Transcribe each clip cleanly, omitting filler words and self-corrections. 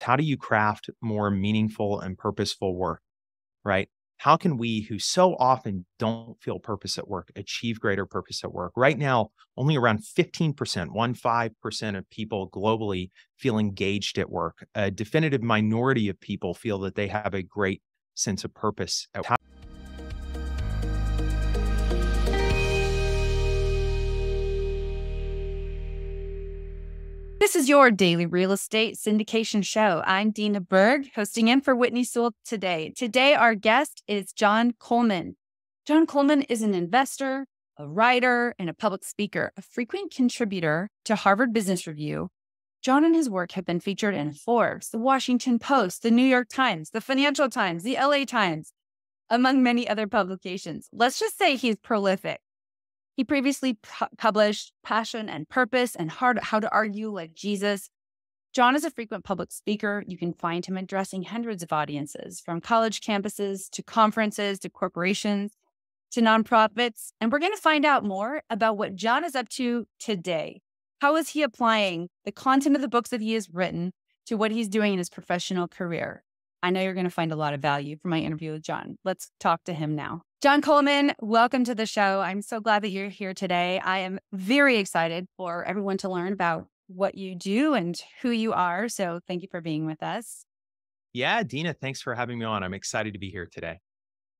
how do you craft more meaningful and purposeful work, right? How can we, who so often don't feel purpose at work, achieve greater purpose at work? Right now, only around 15%, 15% of people globally feel engaged at work. A definitive minority of people feel that they have a great sense of purpose at work. This is your daily real estate syndication show. I'm Dina Berg, hosting in for Whitney Sewell today. Today, our guest is John Coleman. John Coleman is an investor, a writer, and a public speaker, a frequent contributor to Harvard Business Review. John and his work have been featured in Forbes, the Washington Post, the New York Times, the Financial Times, the LA Times, among many other publications. Let's just say he's prolific. He previously published Passion and Purpose and How to Argue Like Jesus. John is a frequent public speaker. You can find him addressing hundreds of audiences, from college campuses to conferences to corporations to nonprofits. And we're going to find out more about what John is up to today. How is he applying the content of the books that he has written to what he's doing in his professional career? I know you're going to find a lot of value from my interview with John. Let's talk to him now. John Coleman, welcome to the show. I'm so glad that you're here today. I am very excited for everyone to learn about what you do and who you are. So thank you for being with us. Yeah, Dina, thanks for having me on. I'm excited to be here today.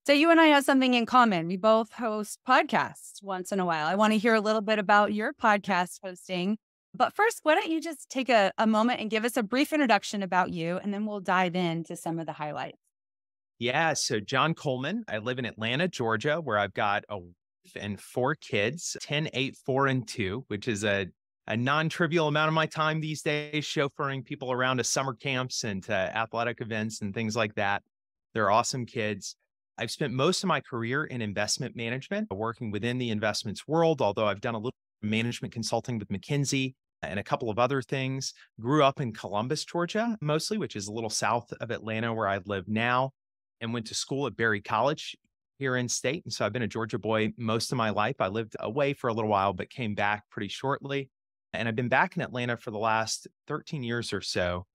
So you and I have something in common. We both host podcasts once in a while. I want to hear a little bit about your podcast hosting. But first, why don't you just take a moment and give us a brief introduction about you, and then we'll dive into some of the highlights. Yeah, so John Coleman, I live in Atlanta, Georgia, where I've got a wife and 4 kids, 10, 8, 4, and 2, which is a non-trivial amount of my time these days, chauffeuring people around to summer camps and to athletic events and things like that. They're awesome kids. I've spent most of my career in investment management, working within the investments world, although I've done a little management consulting with McKinsey and a couple of other things. Grew up in Columbus, Georgia, mostly, which is a little south of Atlanta, where I live now, and went to school at Berry College here in state. And so I've been a Georgia boy most of my life. I lived away for a little while, but came back pretty shortly. And I've been back in Atlanta for the last 13 years or so.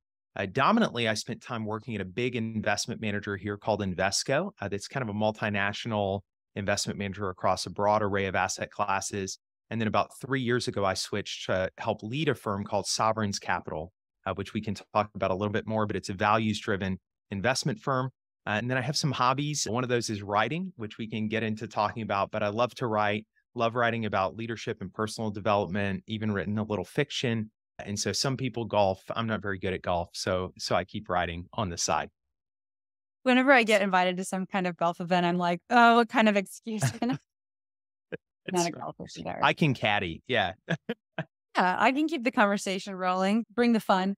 Dominantly, I spent time working at a big investment manager here called Invesco. That's kind of a multinational investment manager across a broad array of asset classes. And then about 3 years ago, I switched to help lead a firm called Sovereigns Capital, which we can talk about a little bit more, but it's a values-driven investment firm. And then I have some hobbies. One of those is writing, which we can get into talking about, but I love to write, love writing about leadership and personal development, even written a little fiction. And so some people golf. I'm not very good at golf, so I keep writing on the side. Whenever I get invited to some kind of golf event, I'm like, oh, what kind of excuse? Not a golfer either. I can caddy. Yeah. Yeah, I can keep the conversation rolling, bring the fun.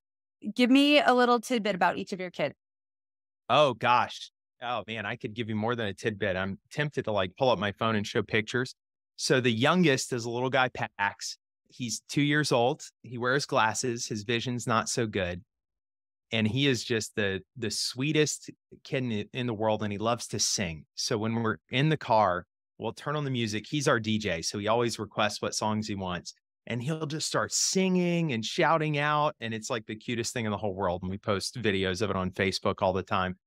Give me a little tidbit about each of your kids. Oh, gosh. Oh, man, I could give you more than a tidbit. I'm tempted to pull up my phone and show pictures. So the youngest is a little guy, Pax. He's 2 years old. He wears glasses. His vision's not so good. And he is just the sweetest kid in the world, and he loves to sing. So when we're in the car, we'll turn on the music. He's our DJ, so he always requests what songs he wants. And he'll just start singing and shouting out. And it's like the cutest thing in the whole world. And we post videos of it on Facebook all the time.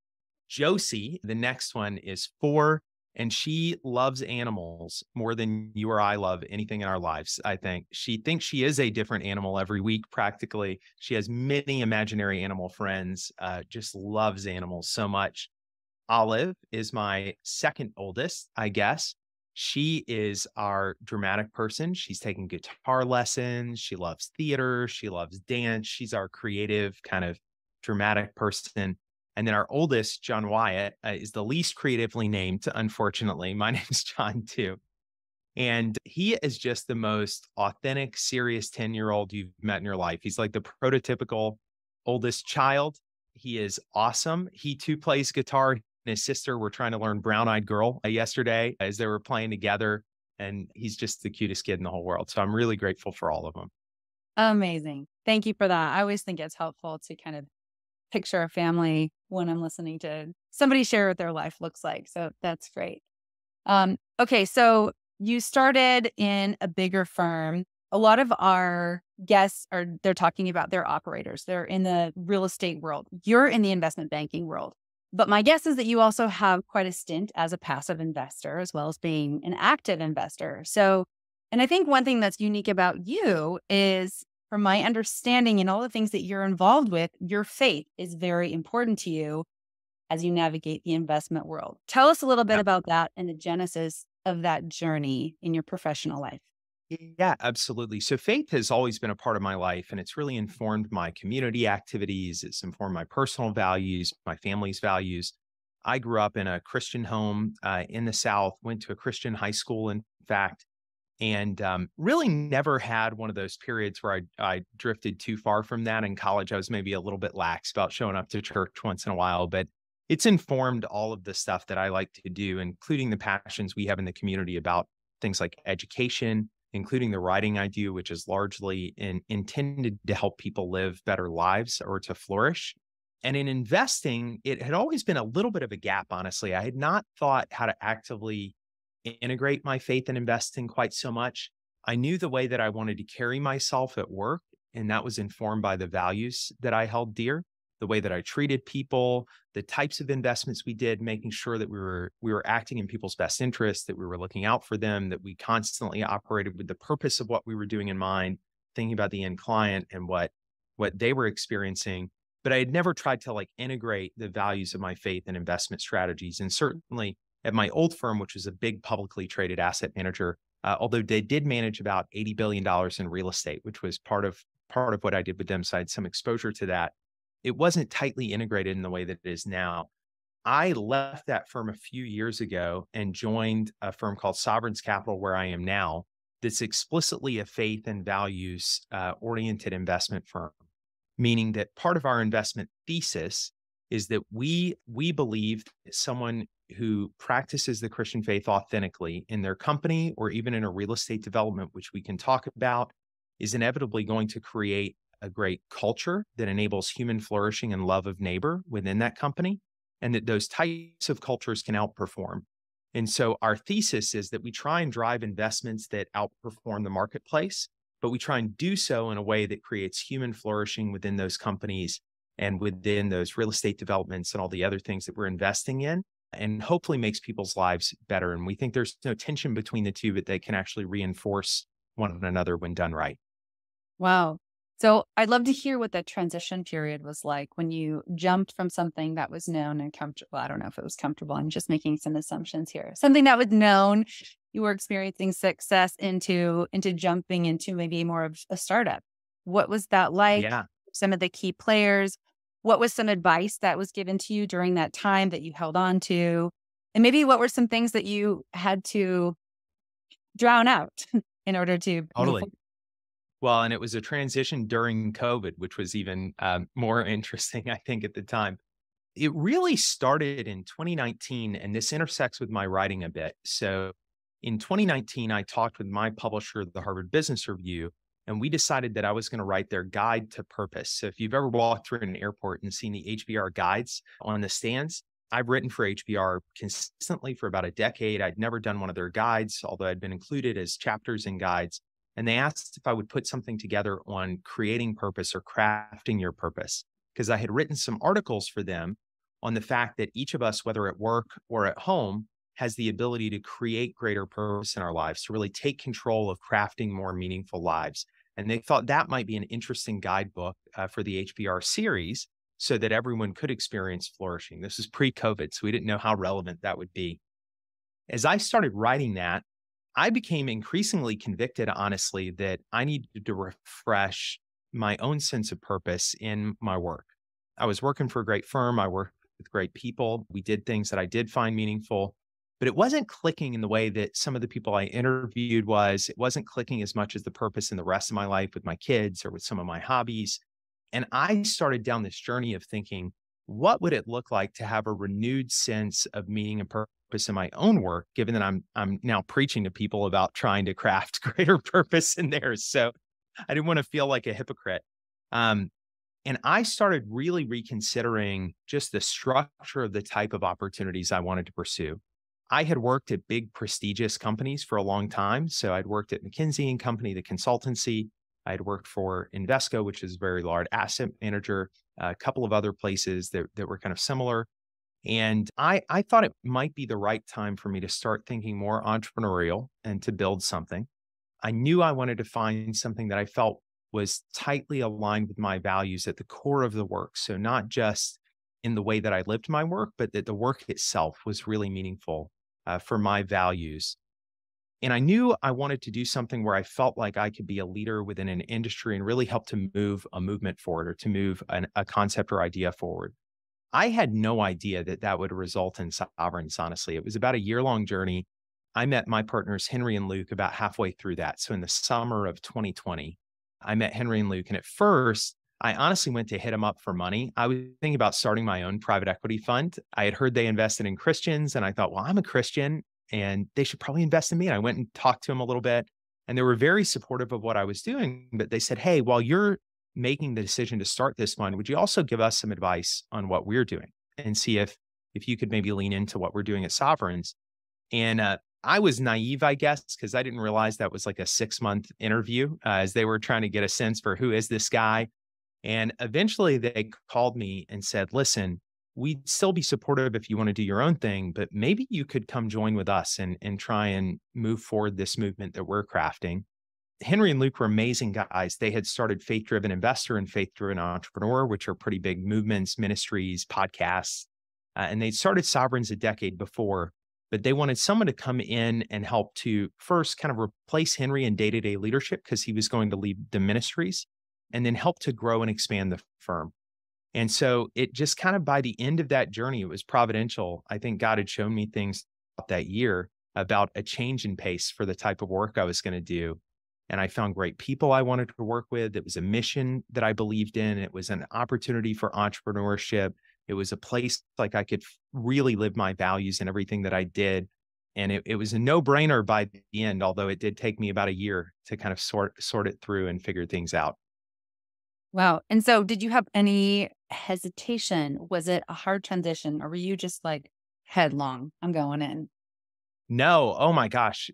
Josie, the next one, is 4. And she loves animals more than you or I love anything in our lives, I think. She thinks she is a different animal every week, practically. She has many imaginary animal friends, just loves animals so much. Olive is my second oldest, I guess. She is our dramatic person. She's taking guitar lessons. She loves theater. She loves dance. She's our creative kind of dramatic person. And then our oldest, John Wyatt, is the least creatively named, unfortunately. My name's John, too. And he is just the most authentic, serious 10-year-old you've met in your life. He's like the prototypical oldest child. He is awesome. He, too, plays guitar. And his sister were trying to learn Brown Eyed Girl yesterday as they were playing together. And he's just the cutest kid in the whole world. So I'm really grateful for all of them. Amazing. Thank you for that. I always think it's helpful to kind of picture a family when I'm listening to somebody share what their life looks like. So that's great. Okay, so you started in a bigger firm. A lot of our guests are, they're talking about their operators. They're in the real estate world. You're in the investment banking world. But my guess is that you also have quite a stint as a passive investor, as well as being an active investor. So, and I think one thing that's unique about you is, from my understanding and all the things that you're involved with, your faith is very important to you as you navigate the investment world. Tell us a little bit about that and the genesis of that journey in your professional life. Yeah, absolutely. So faith has always been a part of my life, and it's really informed my community activities. It's informed my personal values, my family's values. I grew up in a Christian home in the South, went to a Christian high school, in fact, and really never had one of those periods where I drifted too far from that. In college, I was maybe a little bit lax about showing up to church once in a while, but it's informed all of the stuff that I like to do, including the passions we have in the community about things like education, including the writing I do, which is largely intended to help people live better lives or to flourish. And in investing, it had always been a little bit of a gap, honestly. I had not thought how to actively integrate my faith in investing quite so much. I knew the way that I wanted to carry myself at work, and that was informed by the values that I held dear, the way that I treated people, the types of investments we did, making sure that we were acting in people's best interest, that we were looking out for them, that we constantly operated with the purpose of what we were doing in mind, thinking about the end client and what they were experiencing. But I had never tried to like integrate the values of my faith and investment strategies. And certainly at my old firm, which was a big publicly traded asset manager, although they did manage about $80 billion in real estate, which was part of what I did with them. So I had some exposure to that. It wasn't tightly integrated in the way that it is now. I left that firm a few years ago and joined a firm called Sovereign's Capital, where I am now, that's explicitly a faith and values oriented investment firm, meaning that part of our investment thesis is that we believe that someone who practices the Christian faith authentically in their company or even in a real estate development, which we can talk about, is inevitably going to create a great culture that enables human flourishing and love of neighbor within that company, and that those types of cultures can outperform. And so our thesis is that we try and drive investments that outperform the marketplace, but we try and do so in a way that creates human flourishing within those companies and within those real estate developments and all the other things that we're investing in, and hopefully makes people's lives better. And we think there's no tension between the two, but they can actually reinforce one another when done right. Wow. So I'd love to hear what that transition period was like when you jumped from something that was known and comfortable. I don't know if it was comfortable. I'm just making some assumptions here. Something that was known, you were experiencing success into jumping into maybe more of a startup. What was that like? Yeah. Some of the key players. What was some advice that was given to you during that time that you held on to? And maybe what were some things that you had to drown out in order to move Totally. forward? Well, and it was a transition during COVID, which was even more interesting, I think, at the time. It really started in 2019, and this intersects with my writing a bit. So in 2019, I talked with my publisher, the Harvard Business Review, and we decided that I was going to write their guide to purpose. So if you've ever walked through an airport and seen the HBR guides on the stands, I've written for HBR consistently for about a decade. I'd never done one of their guides, although I'd been included as chapters in guides. And they asked if I would put something together on creating purpose or crafting your purpose, because I had written some articles for them on the fact that each of us, whether at work or at home, has the ability to create greater purpose in our lives, to really take control of crafting more meaningful lives. And they thought that might be an interesting guidebook for the HBR series so that everyone could experience flourishing. This is pre-COVID, so we didn't know how relevant that would be. As I started writing that, I became increasingly convicted, honestly, that I needed to refresh my own sense of purpose in my work. I was working for a great firm. I worked with great people. We did things that I did find meaningful, but it wasn't clicking in the way that some of the people I interviewed was. It wasn't clicking as much as the purpose in the rest of my life with my kids or with some of my hobbies. And I started down this journey of thinking, what would it look like to have a renewed sense of meaning and purpose in my own work, given that I'm now preaching to people about trying to craft greater purpose in theirs. So I didn't want to feel like a hypocrite. And I started really reconsidering just the structure of the type of opportunities I wanted to pursue. I had worked at big prestigious companies for a long time. So I'd worked at McKinsey and Company, the consultancy. I had worked for Invesco, which is a very large asset manager, a couple of other places that were kind of similar. And I thought it might be the right time for me to start thinking more entrepreneurial and to build something. I knew I wanted to find something that I felt was tightly aligned with my values at the core of the work. So, not just in the way that I lived my work, but that the work itself was really meaningful for my values. And I knew I wanted to do something where I felt like I could be a leader within an industry and really help to move a movement forward or to move a concept or idea forward. I had no idea that that would result in sovereigns, honestly. It was about a year-long journey. I met my partners, Henry and Luke, about halfway through that. So in the summer of 2020, I met Henry and Luke. And at first, I honestly went to hit them up for money. I was thinking about starting my own private equity fund. I had heard they invested in Christians, and I thought, well, I'm a Christian and they should probably invest in me. And I went and talked to them a little bit, and they were very supportive of what I was doing. But they said, hey, while you're making the decision to start this fund, would you also give us some advice on what we're doing and see if you could maybe lean into what we're doing at Sovereigns? And I was naive, I guess, because I didn't realize that was like a 6-month interview as they were trying to get a sense for who is this guy. And eventually they called me and said, listen, we'd still be supportive if you want to do your own thing, but maybe you could come join with us and try and move forward this movement that we're crafting. Henry and Luke were amazing guys. They had started Faith Driven Investor and Faith Driven Entrepreneur, which are pretty big movements, ministries, podcasts. And they'd started Sovereigns a decade before, but they wanted someone to come in and help to first kind of replace Henry in day-to-day leadership because he was going to lead the ministries, and then help to grow and expand the firm. And so it just kind of by the end of that journey, it was providential. I think God had shown me things that year about a change in pace for the type of work I was going to do. And I found great people I wanted to work with. It was a mission that I believed in. It was an opportunity for entrepreneurship. It was a place like I could really live my values in everything that I did. And it was a no-brainer by the end, although it did take me about a year to kind of sort it through and figure things out. Wow. And so did you have any hesitation? Was it a hard transition, or were you just like headlong, I'm going in? No. Oh my gosh.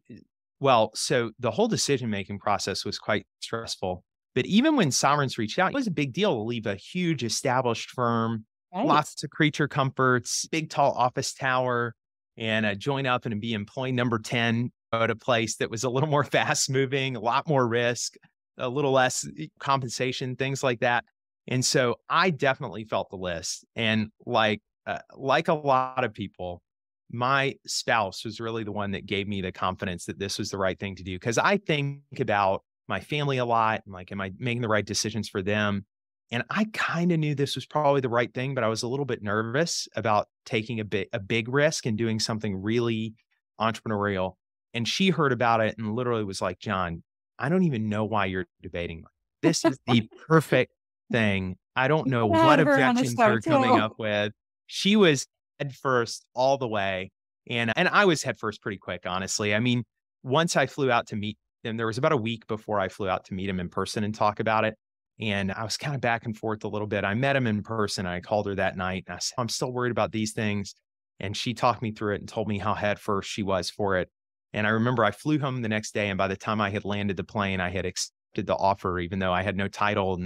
Well, so the whole decision-making process was quite stressful. But even when Sovereigns reached out, it was a big deal to leave a huge established firm, Right. lots of creature comforts, big tall office tower, and join up and be employee number 10 at a place that was a little more fast moving, a lot more risk, a little less compensation, things like that. And so I definitely felt the list. And like a lot of people, my spouse was really the one that gave me the confidence that this was the right thing to do. Cause I think about my family a lot and like, am I making the right decisions for them? And I kind of knew this was probably the right thing, but I was a little bit nervous about taking a big risk and doing something really entrepreneurial. And she heard about it and literally was like, John, I don't even know why you're debating. This is the perfect thing. I don't know I what had her on the objections show you're coming too. up with. She was head first all the way. And I was head first pretty quick, honestly. I mean, once I flew out to meet him, there was about a week before I flew out to meet him in person and talk about it. And I was kind of back and forth a little bit. I met him in person. I called her that night and I said, I'm still worried about these things. And she talked me through it and told me how head first she was for it. And I remember I flew home the next day. And by the time I had landed the plane, I had accepted the offer, even though I had no title,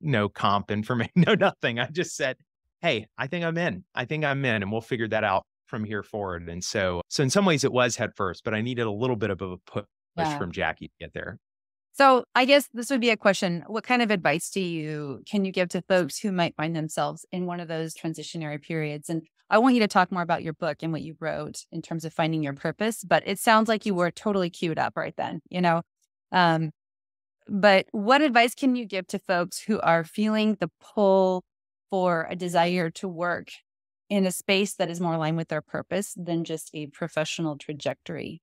no comp information, no nothing. I just said, hey, I think I'm in. I think I'm in. And we'll figure that out from here forward. And so in some ways it was head first, but I needed a little bit of a push Yeah. from Jackie to get there. So I guess this would be a question. What kind of advice can you give to folks who might find themselves in one of those transitionary periods? And I want you to talk more about your book and what you wrote in terms of finding your purpose, but it sounds like you were totally queued up right then, you know? Um, but what advice can you give to folks who are feeling the pull for a desire to work in a space that is more aligned with their purpose than just a professional trajectory?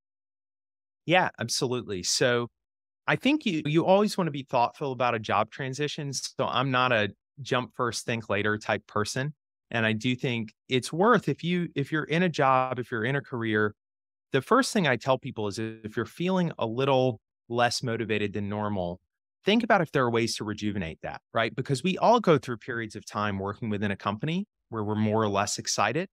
Yeah, absolutely. So I think you always want to be thoughtful about a job transition. So I'm not a jump first, think later type person. And I do think it's worth if you're in a job, if you're in a career, the first thing I tell people is if you're feeling a little less motivated than normal, think about if there are ways to rejuvenate that, right? Because we all go through periods of time working within a company where we're more or less excited,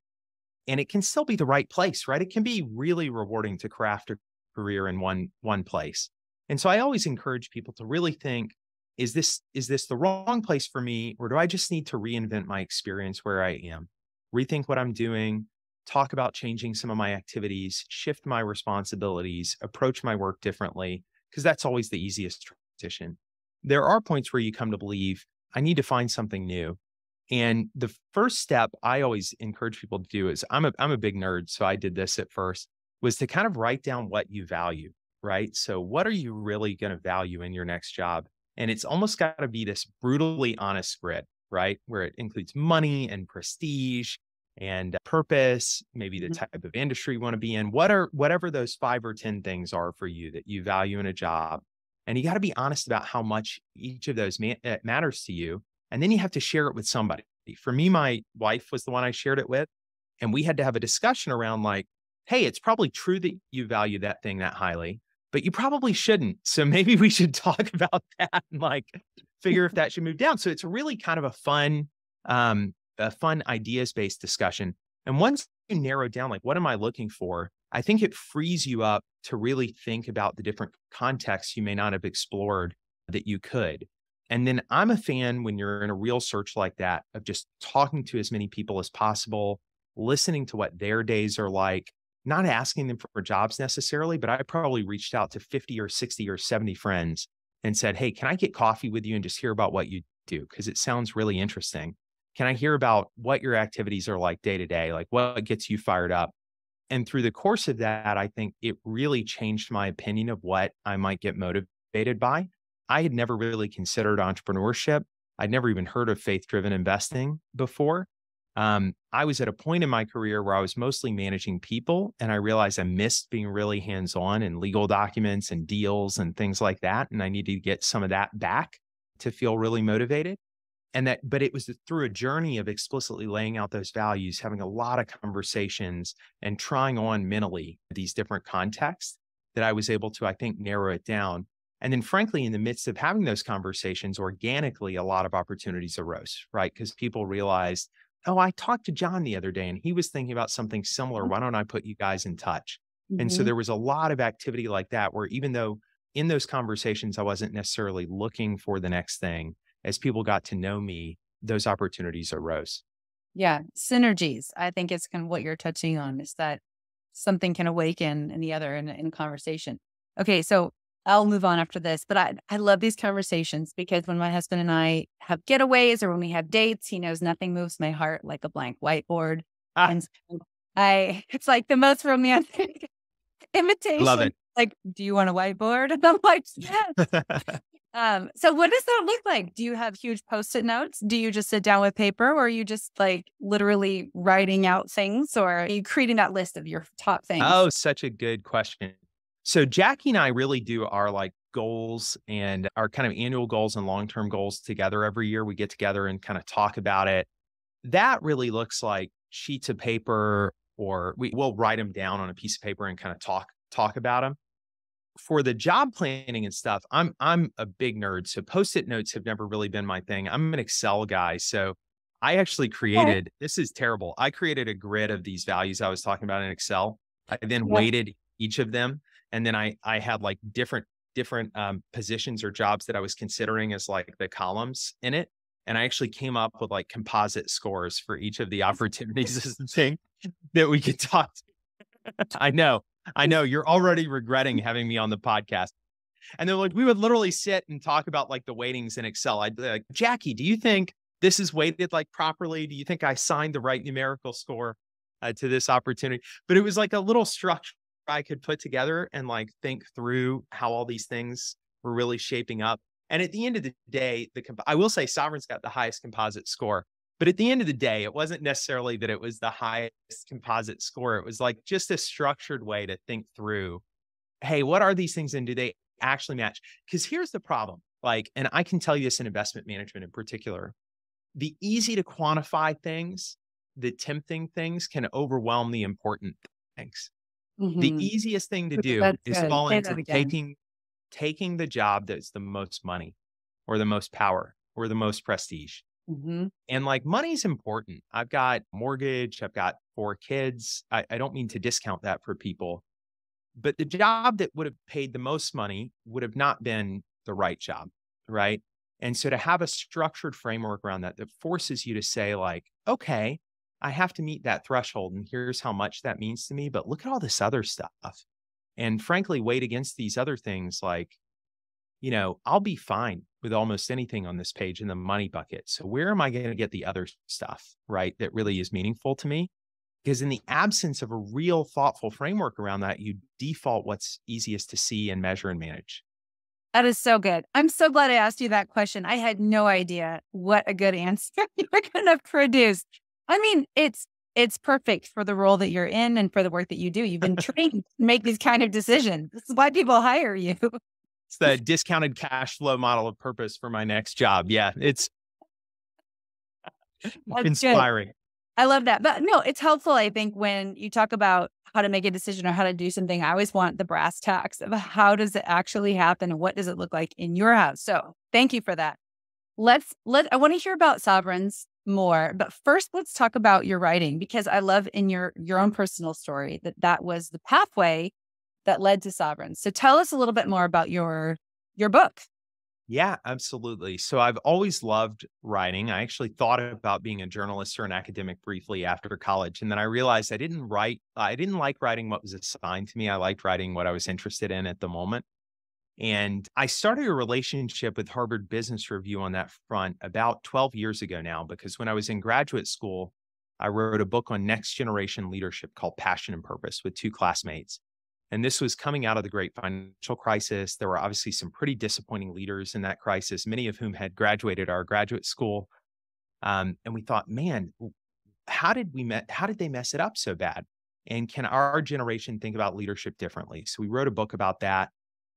and it can still be the right place, right? It can be really rewarding to craft a career in one place. And so I always encourage people to really think, is this the wrong place for me, or do I just need to reinvent my experience where I am, rethink what I'm doing, talk about changing some of my activities, shift my responsibilities, approach my work differently, because that's always the easiest transition. There are points where you come to believe I need to find something new. And the first step I always encourage people to do is I'm a big nerd, so I did this at first, was to kind of write down what you value, right? So what are you really going to value in your next job? And it's almost got to be this brutally honest grid, right? Where it includes money and prestige and purpose, maybe the Mhm. type of industry you want to be in. Whatever those 5 or 10 things are for you that you value in a job. And you got to be honest about how much each of those matters to you. And then you have to share it with somebody. For me, my wife was the one I shared it with. And we had to have a discussion around like, hey, it's probably true that you value that thing that highly, but you probably shouldn't. So maybe we should talk about that and like figure if that should move down. So it's really kind of a fun ideas-based discussion. And once you narrow down, like, what am I looking for? I think it frees you up to really think about the different contexts you may not have explored that you could. And then I'm a fan when you're in a real search like that of just talking to as many people as possible, listening to what their days are like, not asking them for jobs necessarily, but I probably reached out to 50 or 60 or 70 friends and said, hey, can I get coffee with you and just hear about what you do? Because it sounds really interesting. Can I hear about what your activities are like day to day? Like what gets you fired up? And through the course of that, I think it really changed my opinion of what I might get motivated by. I had never really considered entrepreneurship. I'd never even heard of faith driven investing before. I was at a point in my career where I was mostly managing people, and I realized I missed being really hands on in legal documents and deals and things like that. And I needed to get some of that back to feel really motivated. But it was through a journey of explicitly laying out those values, having a lot of conversations and trying on mentally these different contexts that I was able to, I think, narrow it down. And then frankly, in the midst of having those conversations, organically, a lot of opportunities arose, right? Because people realized, oh, I talked to John the other day and he was thinking about something similar. Why don't I put you guys in touch? And so Mhm. there was a lot of activity like that, where even though in those conversations, I wasn't necessarily looking for the next thing, as people got to know me, those opportunities arose. Yeah, synergies. I think it's kind of what you're touching on is that something can awaken in the other in conversation. Okay, so I'll move on after this, but I love these conversations because when my husband and I have getaways or when we have dates, he knows nothing moves my heart like a blank whiteboard. Ah, And so it's like the most romantic I love invitation. it. Like, do you want a whiteboard? And I'm like, yes. So what does that look like? Do you have huge Post-it notes? Do you just sit down with paper or are you just like literally writing out things or are you creating that list of your top things? Oh, such a good question. So Jackie and I really do our like goals and our kind of annual goals and long-term goals together every year. We get together and kind of talk about it. That really looks like sheets of paper, or we'll write them down on a piece of paper and kind of talk about them. For the job planning and stuff, I'm a big nerd. So Post-it notes have never really been my thing. I'm an Excel guy. So I actually Okay. created, this is terrible. I created a grid of these values I was talking about in Excel. I then Yeah. weighted each of them. And then I had like different positions or jobs that I was considering as like the columns in it. And I actually came up with like composite scores for each of the opportunities as the thing that we could talk. I know. I know you're already regretting having me on the podcast. And then like we would literally sit and talk about like the weightings in Excel. I'd be like, Jackie, do you think this is weighted like properly? Do you think I signed the right numerical score to this opportunity? But it was like a little structure I could put together and like think through how all these things were really shaping up. And at the end of the day, I will say Sovereign's got the highest composite score. But at the end of the day, it wasn't necessarily that it was the highest composite score. It was like just a structured way to think through, hey, what are these things and do they actually match? Because here's the problem. Like, and I can tell you this in investment management in particular, the easy to quantify things, the tempting things can overwhelm the important things. The Mhm. easiest thing to do That's is good. fall Say into that again. taking the job that's the most money or the most power or the most prestige. Mhm. And like money's important. I've got mortgage, I've got 4 kids. I don't mean to discount that for people, but the job that would have paid the most money would have not been the right job, right? And so to have a structured framework around that, that forces you to say like, okay, I have to meet that threshold and here's how much that means to me, but look at all this other stuff. And frankly, weighed against these other things like, I'll be fine with almost anything on this page in the money bucket. So where am I going to get the other stuff, right? That really is meaningful to me? Because in the absence of a real thoughtful framework around that, you default what's easiest to see and measure and manage. That is so good. I'm so glad I asked you that question. I had no idea what a good answer you were going to produce. I mean, it's perfect for the role that you're in and for the work that you do. You've been trained to make these kind of decisions. This is why people hire you. It's the discounted cash flow model of purpose for my next job. Yeah, it's That's inspiring. good. I love that. But no, it's helpful, I think, when you talk about how to make a decision or how to do something. I always want the brass tacks of how does it actually happen and what does it look like in your house. So thank you for that. I want to hear about sovereigns more, but first let's talk about your writing, because I love in your own personal story that was the pathway that led to sovereigns. So tell us a little bit more about your book. Yeah, absolutely. So I've always loved writing. I actually thought about being a journalist or an academic briefly after college. And then I realized I didn't like writing what was assigned to me. I liked writing what I was interested in at the moment. And I started a relationship with Harvard Business Review on that front about 12 years ago now, because when I was in graduate school, I wrote a book on next generation leadership called Passion and Purpose with two classmates. And this was coming out of the great financial crisis. There were obviously some pretty disappointing leaders in that crisis, many of whom had graduated our graduate school. And we thought, man, how did they mess it up so bad? And can our generation think about leadership differently? So we wrote a book about that.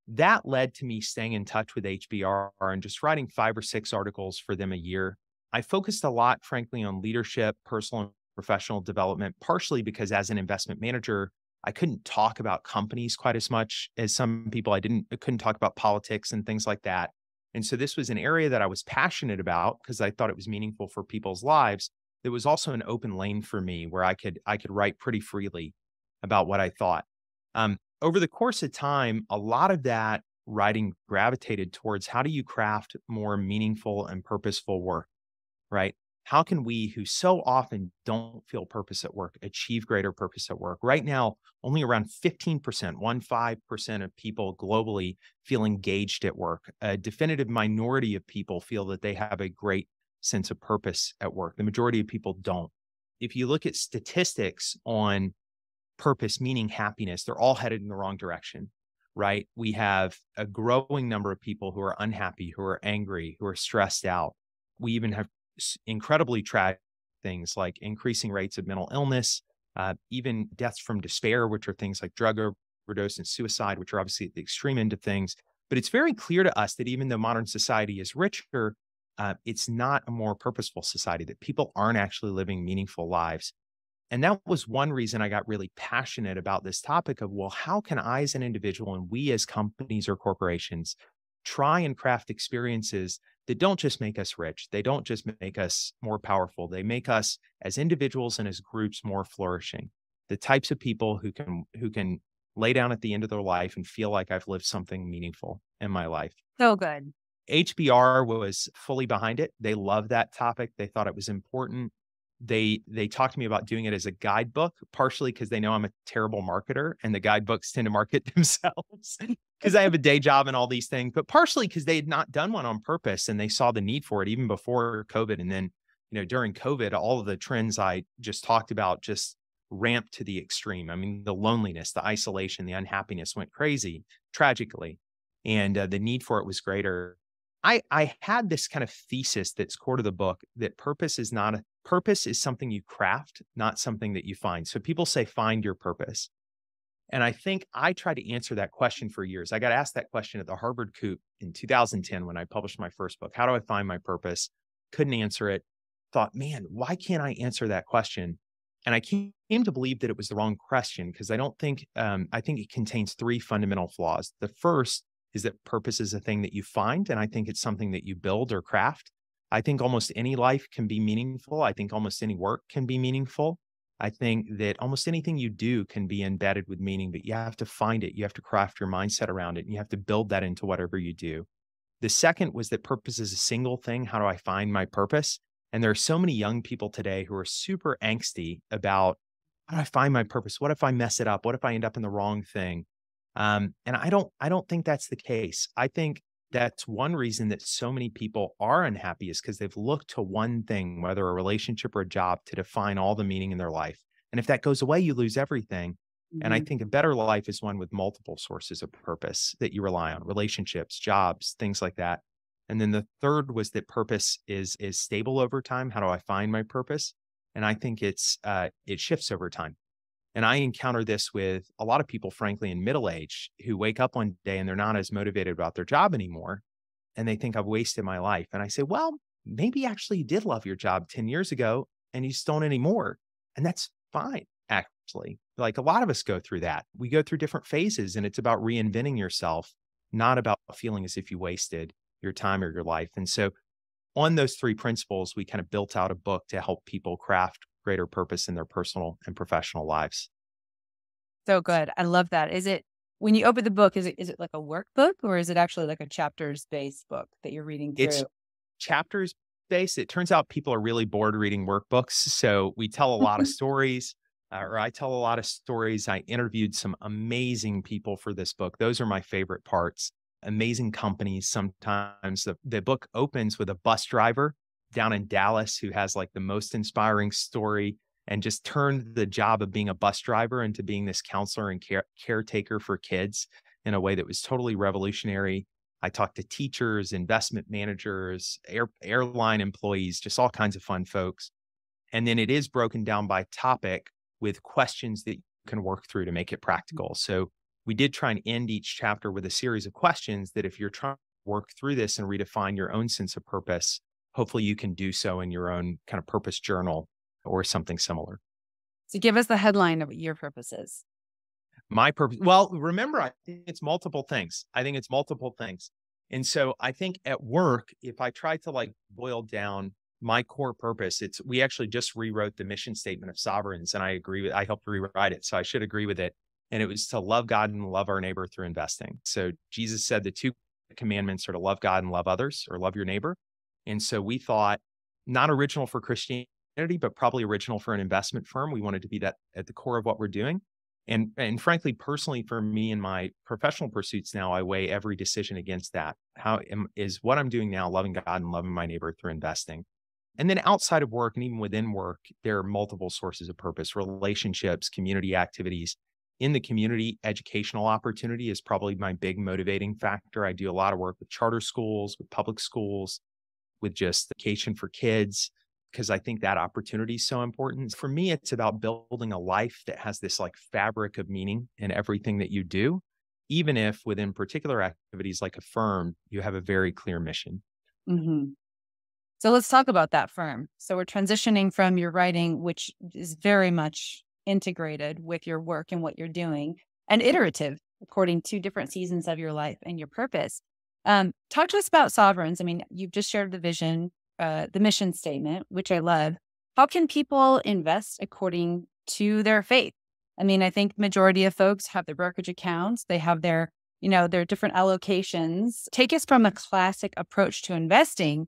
That led to me staying in touch with HBR and just writing 5 or 6 articles for them a year. I focused a lot, frankly, on leadership, personal and professional development, partially because as an investment manager, I couldn't talk about companies quite as much as some people. I couldn't talk about politics and things like that. And so this was an area that I was passionate about because I thought it was meaningful for people's lives. There was also an open lane for me where I could write pretty freely about what I thought. Over the course of time, a lot of that writing gravitated towards how do you craft more meaningful and purposeful work, right? How can we, who so often don't feel purpose at work, achieve greater purpose at work? Right now, only around 15%, 15% of people globally feel engaged at work. A definitive minority of people feel that they have a great sense of purpose at work. The majority of people don't. If you look at statistics on purpose, meaning happiness, they're all headed in the wrong direction, right? We have a growing number of people who are unhappy, who are angry, who are stressed out. We even have incredibly tragic things like increasing rates of mental illness, even deaths from despair, which are things like drug overdose and suicide, which are obviously at the extreme end of things. But it's very clear to us that even though modern society is richer, it's not a more purposeful society, that people aren't actually living meaningful lives. And that was one reason I got really passionate about this topic of, well, how can I as an individual and we as companies or corporations try and craft experiences that don't just make us rich. They don't just make us more powerful. They make us as individuals and as groups more flourishing. The types of people who can lay down at the end of their life and feel like I've lived something meaningful in my life. So good. HBR was fully behind it. They loved that topic. They thought it was important. They talked to me about doing it as a guidebook, partially because they know I'm a terrible marketer and the guidebooks tend to market themselves because I have a day job and all these things, but partially because they had not done one on purpose and they saw the need for it even before COVID. And then, during COVID, all of the trends I just talked about just ramped to the extreme. I mean, the loneliness, the isolation, the unhappiness went crazy, tragically, and the need for it was greater. I had this kind of thesis that's core to the book that purpose is something you craft, not something that you find. So people say, find your purpose. And I think I tried to answer that question for years. I got asked that question at the Harvard Coop in 2010 when I published my first book. How do I find my purpose? Couldn't answer it. Thought, man, why can't I answer that question? And I came to believe that it was the wrong question because I think it contains 3 fundamental flaws. The first is that purpose is a thing that you find, and I think it's something that you build or craft. I think almost any life can be meaningful. I think almost any work can be meaningful. I think that almost anything you do can be embedded with meaning, but you have to find it. You have to craft your mindset around it, and you have to build that into whatever you do. The second was that purpose is a single thing. How do I find my purpose? And there are so many young people today who are super angsty about, how do I find my purpose? What if I mess it up? What if I end up in the wrong thing? And I don't think that's the case. I think that's one reason that so many people are unhappy is because they've looked to one thing, whether a relationship or a job, to define all the meaning in their life. And if that goes away, you lose everything. And I Mhm. think a better life is one with multiple sources of purpose that you rely on, relationships, jobs, things like that. And then the third was that purpose is stable over time. How do I find my purpose? And I think it shifts over time. And I encounter this with a lot of people, frankly, in middle age who wake up one day and they're not as motivated about their job anymore. And they think I've wasted my life. And I say, well, maybe actually you did love your job 10 years ago and you just don't anymore. And that's fine, actually. Like a lot of us go through that. We go through different phases and it's about reinventing yourself, not about feeling as if you wasted your time or your life. And so on those three principles, we kind of built out a book to help people craft greater purpose in their personal and professional lives. So good. I love that. When you open the book, is it like a workbook or is it actually like a chapters based book that you're reading It's through? chapters based. It turns out people are really bored reading workbooks. So we tell a lot of stories, or I tell a lot of stories. I interviewed some amazing people for this book. Those are my favorite parts. Amazing companies. Sometimes the book opens with a bus driver down in Dallas who has like the most inspiring story and just turned the job of being a bus driver into being this counselor and caretaker for kids in a way that was totally revolutionary. I talked to teachers, investment managers, airline employees, just all kinds of fun folks. And then it is broken down by topic with questions that you can work through to make it practical. So we did try and end each chapter with a series of questions that if you're trying to work through this and redefine your own sense of purpose, hopefully you can do so in your own kind of purpose journal or something similar. So give us the headline of what your purpose is. My purpose. Well, remember, I think it's multiple things. I think it's multiple things. And so I think at work, if I try to like boil down my core purpose, we actually just rewrote the mission statement of Sovereigns, and I helped rewrite it. So I should agree with it. And it was to love God and love our neighbor through investing. So Jesus said the two commandments are to love God and love others, or love your neighbor. And so we thought, not original for Christianity, but probably original for an investment firm. We wanted to be that at the core of what we're doing. And frankly, personally, for me in my professional pursuits now, I weigh every decision against that. Is what I'm doing now loving God and loving my neighbor through investing? And then outside of work and even within work, there are multiple sources of purpose, relationships, community activities. In the community, educational opportunity is probably my big motivating factor. I do a lot of work with charter schools, with public schools, with just education for kids, because I think that opportunity is so important. For me, it's about building a life that has this like fabric of meaning in everything that you do, even if within particular activities like a firm, you have a very clear mission. Hmm. So let's talk about that firm. So we're transitioning from your writing, which is very much integrated with your work and what you're doing, and iterative according to different seasons of your life and your purpose. Talk to us about Sovereigns. I mean, you've just shared the vision, the mission statement, which I love. How can people invest according to their faith? I mean, I think majority of folks have their brokerage accounts. They have their different allocations. Take us from a classic approach to investing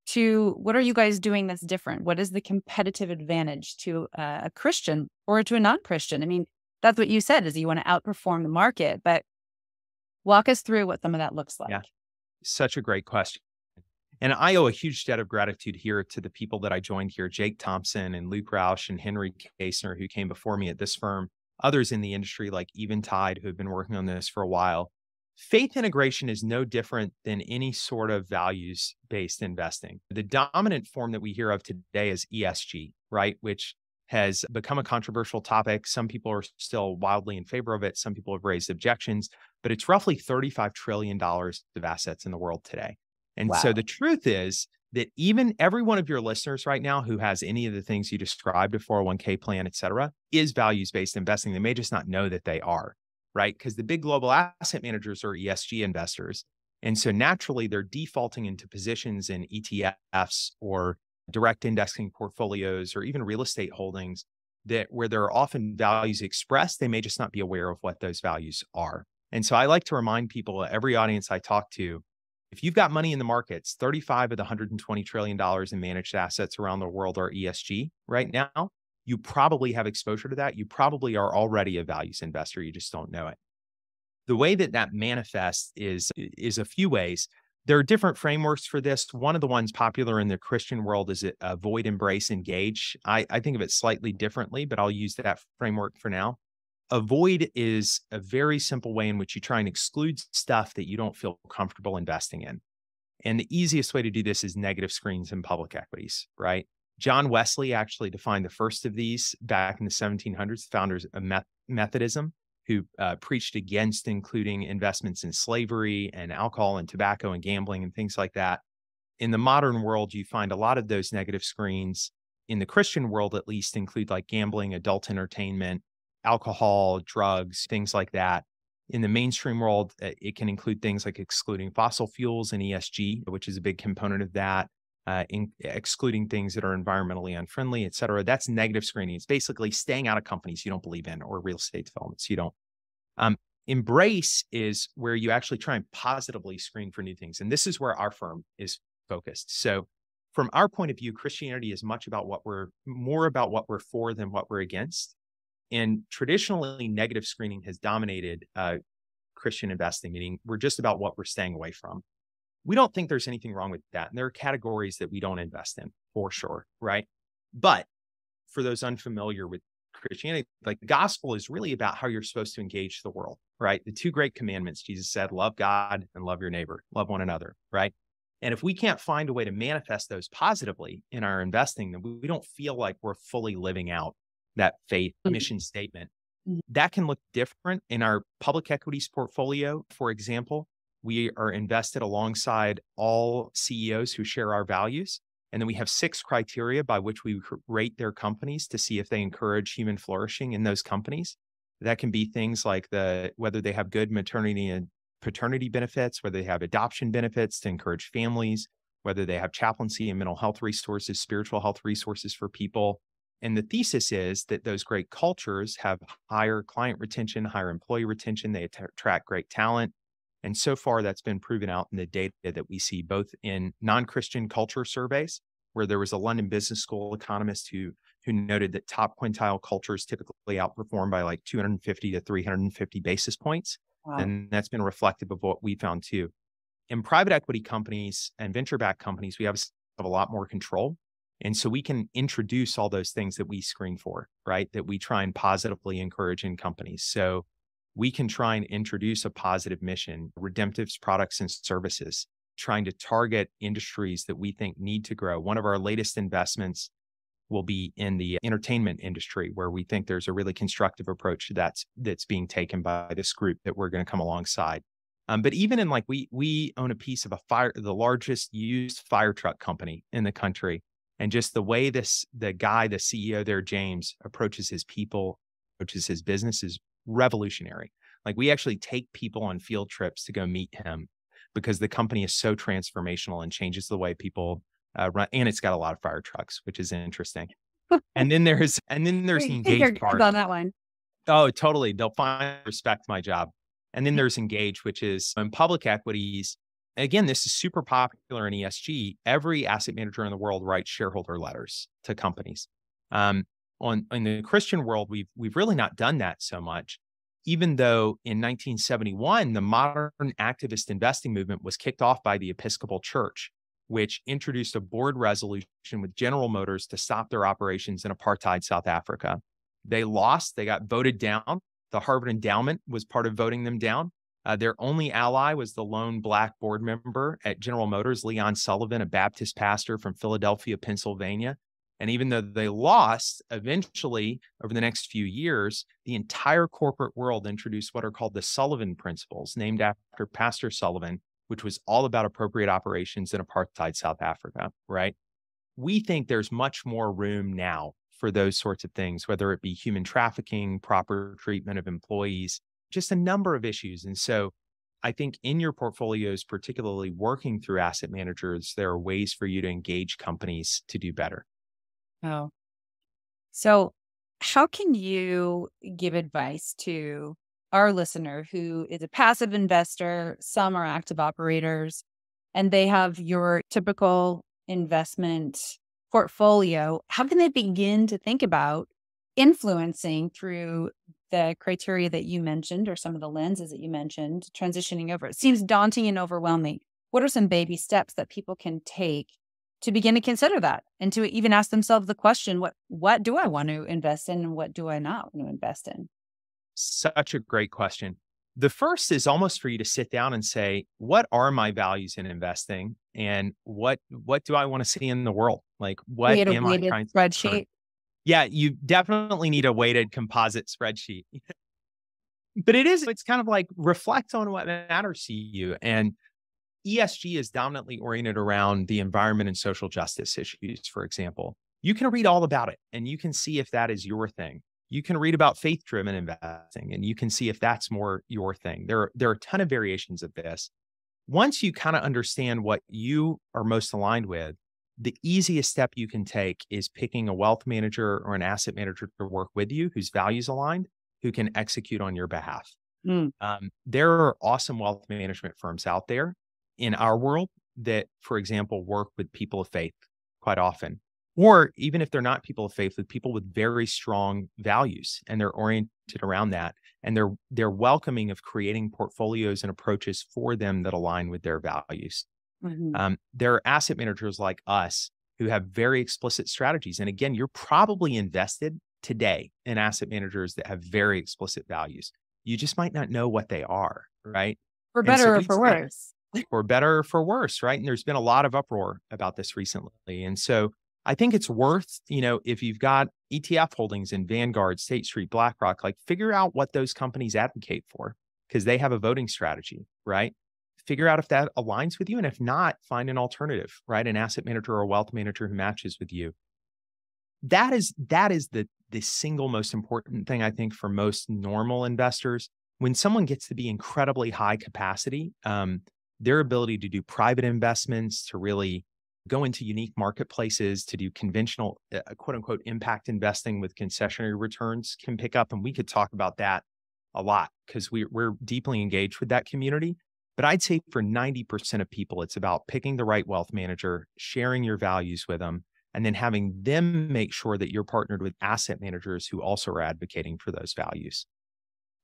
to what are you guys doing that's different? What is the competitive advantage to a Christian or to a non-Christian? I mean, that's what you said is you want to outperform the market, but walk us through what some of that looks like. Yeah, such a great question. And I owe a huge debt of gratitude here to the people that I joined here, Jake Thompson and Luke Roush and Henry Kasner, who came before me at this firm, others in the industry like Eventide, who have been working on this for a while. Faith integration is no different than any sort of values-based investing. The dominant form that we hear of today is ESG, right? Which has become a controversial topic. Some people are still wildly in favor of it. Some people have raised objections, but it's roughly $35 trillion of assets in the world today. And so Wow. the truth is that even every one of your listeners right now who has any of the things you described, a 401k plan, et cetera, is values-based investing. They may just not know that they are, right? Because the big global asset managers are ESG investors. And so naturally, they're defaulting into positions in ETFs or direct indexing portfolios or even real estate holdings where there are often values expressed. They may just not be aware of what those values are. And so I like to remind people, every audience I talk to, If you've got money in the markets, 35 of the $120 trillion in managed assets around the world are ESG right now. You probably have exposure to that. You probably are already a values investor. You just don't know it. The way that that manifests is a few ways. There are different frameworks for this. One of the ones popular in the Christian world is avoid, embrace, engage. I think of it slightly differently, but I'll use that framework for now. Avoid is a very simple way in which you try and exclude stuff that you don't feel comfortable investing in. And the easiest way to do this is negative screens in public equities, right? John Wesley actually defined the first of these back in the 1700s, founders of Methodism, who preached against including investments in slavery and alcohol and tobacco and gambling and things like that. In the modern world, you find a lot of those negative screens. In the Christian world, at least, include like gambling, adult entertainment, alcohol, drugs, things like that. In the mainstream world, it can include things like excluding fossil fuels and ESG, which is a big component of that, excluding things that are environmentally unfriendly, et cetera. That's negative screening. It's basically staying out of companies you don't believe in or real estate developments you don't. Embrace is where you actually try and positively screen for new things. And this is where our firm is focused. So from our point of view, Christianity is more about what we're for than what we're against. And traditionally, negative screening has dominated Christian investing, meaning we're just about what we're staying away from. We don't think there's anything wrong with that. And there are categories that we don't invest in for sure, right? But for those unfamiliar with Christianity, like the gospel is really about how you're supposed to engage the world, right? The two great commandments, Jesus said, love God and love your neighbor, love one another, right? And if we can't find a way to manifest those positively in our investing, then we don't feel like we're fully living out that faith mission statement. That can look different in our public equities portfolio. For example, we are invested alongside all CEOs who share our values. And then we have 6 criteria by which we rate their companies to see if they encourage human flourishing in those companies. That can be things like whether they have good maternity and paternity benefits, whether they have adoption benefits to encourage families, whether they have chaplaincy and mental health resources, spiritual health resources for people. And the thesis is that those great cultures have higher client retention, higher employee retention. They attract great talent. And so far, that's been proven out in the data that we see both in non-Christian culture surveys, where there was a London Business School economist who noted that top quintile cultures typically outperform by like 250 to 350 basis points. Wow. And that's been reflective of what we found too. In private equity companies and venture-backed companies, we have a lot more control. And so we can introduce all those things that we screen for, right? That we try and positively encourage in companies. So we can try and introduce a positive mission, redemptive products and services, trying to target industries that we think need to grow. One of our latest investments will be in the entertainment industry, where we think there's a really constructive approach that's being taken by this group that we're going to come alongside. But even in like, we own a piece of the largest used fire truck company in the country. And just the way the CEO there, James, approaches his people, approaches his business is revolutionary. Like we actually take people on field trips to go meet him because the company is so transformational and changes the way people run. And it's got a lot of fire trucks, which is interesting. And then there's the engage part. On that one. Oh, totally. They'll finally respect my job. And then there's engage, which is in public equities. Again, this is super popular in ESG. Every asset manager in the world writes shareholder letters to companies. In the Christian world, we've really not done that so much, even though in 1971, the modern activist investing movement was kicked off by the Episcopal Church, which introduced a board resolution with General Motors to stop their operations in apartheid South Africa. They lost. They got voted down. The Harvard Endowment was part of voting them down. Their only ally was the lone Black board member at General Motors, Leon Sullivan, a Baptist pastor from Philadelphia, Pennsylvania. And even though they lost, eventually, over the next few years, the entire corporate world introduced what are called the Sullivan Principles, named after Pastor Sullivan, which was all about appropriate operations in apartheid South Africa, right? We think there's much more room now for those sorts of things, whether it be human trafficking, proper treatment of employees, just a number of issues. And so I think in your portfolios, particularly working through asset managers, there are ways for you to engage companies to do better. Oh, so how can you give advice to our listener who is a passive investor? Some are active operators. and they have your typical investment portfolio, how can they begin to think about influencing through the criteria that you mentioned or some of the lenses that you mentioned, transitioning over? It seems daunting and overwhelming. What are some baby steps that people can take to begin to consider that and to even ask themselves the question, what do I want to invest in and what do I not want to invest in? Such a great question. The first is almost for you to sit down and say, what are my values in investing and what do I want to see in the world? Like, what Create a am I weighted trying to learn? spreadsheet. Yeah, you definitely need a weighted composite spreadsheet. But it's kind of like reflect on what matters to you. And ESG is dominantly oriented around the environment and social justice issues, for example. You can read all about it and you can see if that is your thing. You can read about faith-driven investing and you can see if that's more your thing. There are a ton of variations of this. Once you kind of understand what you are most aligned with, the easiest step you can take is picking a wealth manager or an asset manager to work with you whose values aligned, who can execute on your behalf. Mm. There are awesome wealth management firms out there in our world that, for example, work with people of faith quite often, or even if they're not people of faith, with people with very strong values and they're oriented around that. And they're welcoming of creating portfolios and approaches for them that align with their values. Mhm. There are asset managers like us who have very explicit strategies. And again, you're probably invested today in asset managers that have very explicit values. You just might not know what they are, right? For And so better or we'd for say, worse. for better or for worse, right? And there's been a lot of uproar about this recently. And so I think it's worth, if you've got ETF holdings in Vanguard, State Street, BlackRock, like figure out what those companies advocate for because they have a voting strategy, right? Figure out if that aligns with you. And if not, find an alternative, right? An asset manager or a wealth manager who matches with you. That is the single most important thing, I think, for most normal investors. When someone gets to be incredibly high capacity, their ability to do private investments, to really go into unique marketplaces, to do conventional, quote unquote, impact investing with concessionary returns can pick up. And we could talk about that a lot because we're deeply engaged with that community. But I'd say for 90% of people, it's about picking the right wealth manager, sharing your values with them, and then having them make sure that you're partnered with asset managers who also are advocating for those values.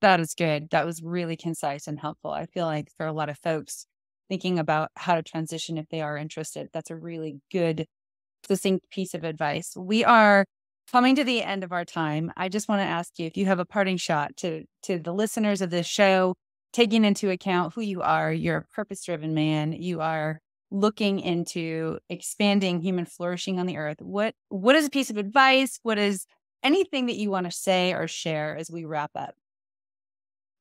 That is good. That was really concise and helpful. I feel like for a lot of folks thinking about how to transition if they are interested, that's a really good, succinct piece of advice. We are coming to the end of our time. I just want to ask you if you have a parting shot to the listeners of this show, taking into account who you are. You're a purpose-driven man. You are looking into expanding human flourishing on the earth. What is a piece of advice? What is anything that you want to say or share as we wrap up?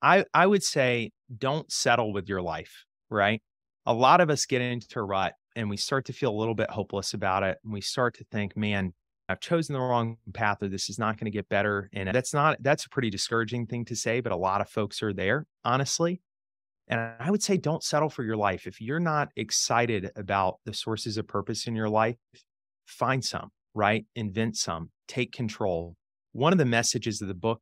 I would say don't settle with your life, right? A lot of us get into a rut and we start to feel a little bit hopeless about it. And we start to think, man, I've chosen the wrong path or this is not going to get better. And that's a pretty discouraging thing to say, but a lot of folks are there, honestly. And I would say don't settle for your life. If you're not excited about the sources of purpose in your life, find some, right? Invent some, take control. One of the messages of the book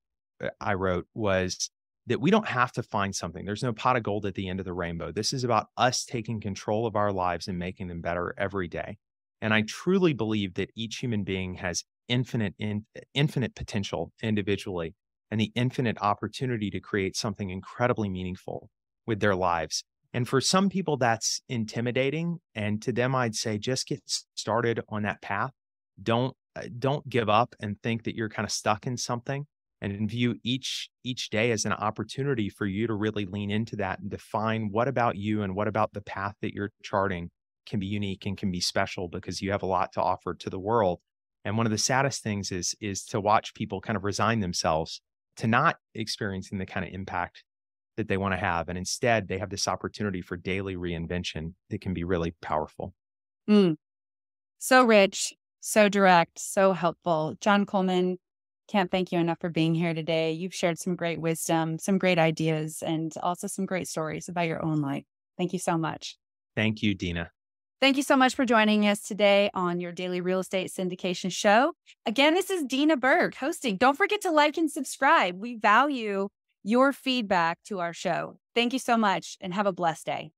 I wrote was that we don't have to find something. There's no pot of gold at the end of the rainbow. This is about us taking control of our lives and making them better every day. And I truly believe that each human being has infinite potential individually and the infinite opportunity to create something incredibly meaningful with their lives. And for some people, that's intimidating. And to them, I'd say just get started on that path. Don't give up and think that you're kind of stuck in something, and view each day as an opportunity for you to really lean into that and define what about you and what about the path that you're charting can be unique and can be special because you have a lot to offer to the world. And one of the saddest things is to watch people kind of resign themselves to not experiencing the kind of impact that they want to have. And instead, they have this opportunity for daily reinvention that can be really powerful. Mm. So rich, so direct, so helpful. John Coleman, can't thank you enough for being here today. You've shared some great wisdom, some great ideas, and also some great stories about your own life. Thank you so much. Thank you, Dina. Thank you so much for joining us today on your daily real estate syndication show. Again, this is Dina Berg hosting. Don't forget to like and subscribe. We value your feedback to our show. Thank you so much and have a blessed day.